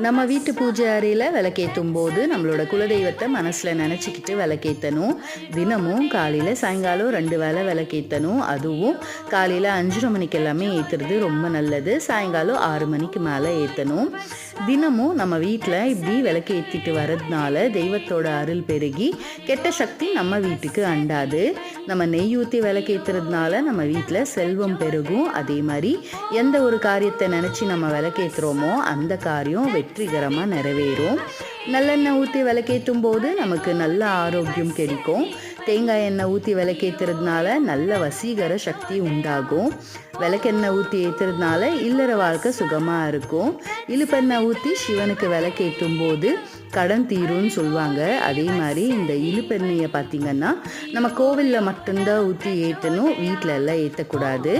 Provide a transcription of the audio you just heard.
நம்ம வீட்டு பூஜை அறையில் விளக்கேற்றும் போது நம்மளோட குலதெய்வத்தை மனசில் நினச்சிக்கிட்டு விளக்கேற்றணும். தினமும் காலையில் சாயங்காலம் 2 வேளை விளக்கேற்றணும். அதுவும் காலையில் 5:30 மணிக்கு எல்லாமே ஏற்றுறது ரொம்ப நல்லது. சாயங்காலம் 6 மணிக்கு மேலே ஏற்றணும். தினமும் நம்ம வீட்டில் இப்படி விளக்கு ஏற்றிட்டு வர்றதுனால தெய்வத்தோட அருள் பெருகி கெட்ட சக்தி நம்ம வீட்டுக்கு அண்டாது. நம்ம நெய் ஊற்றி விளக்கேற்றுறதுனால நம்ம வீட்டில் செல்வம் பெருகும். அதே மாதிரி எந்த ஒரு காரியத்தை நினச்சி நம்ம விளக்கேற்றுறோமோ அந்த காரியம் வெற்றிகரமாக நிறைவேறும். நல்லெண்ணெய் ஊற்றி விளக்கேற்றும் போது நமக்கு நல்ல ஆரோக்கியம் கிடைக்கும். தேங்காய் எண்ணெய் ஊற்றி விளக்கேற்றுறதுனால நல்ல வசீகர சக்தி உண்டாகும். விளக்கெண்ணெய் ஊற்றி ஏற்றுறதுனால இல்லற வாழ்க்கை சுகமாக இருக்கும். இழுப்பெண்ணெய் ஊற்றி சிவனுக்கு விளக்கேற்றும் போது கடன் தீரும்னு சொல்லுவாங்க. அதே மாதிரி இந்த இழுப்பெண்ணெயை பார்த்திங்கன்னா நம்ம கோவிலில் மட்டும்தான் ஊற்றி ஏற்றணும், வீட்டில் எல்லாம் ஏற்றக்கூடாது.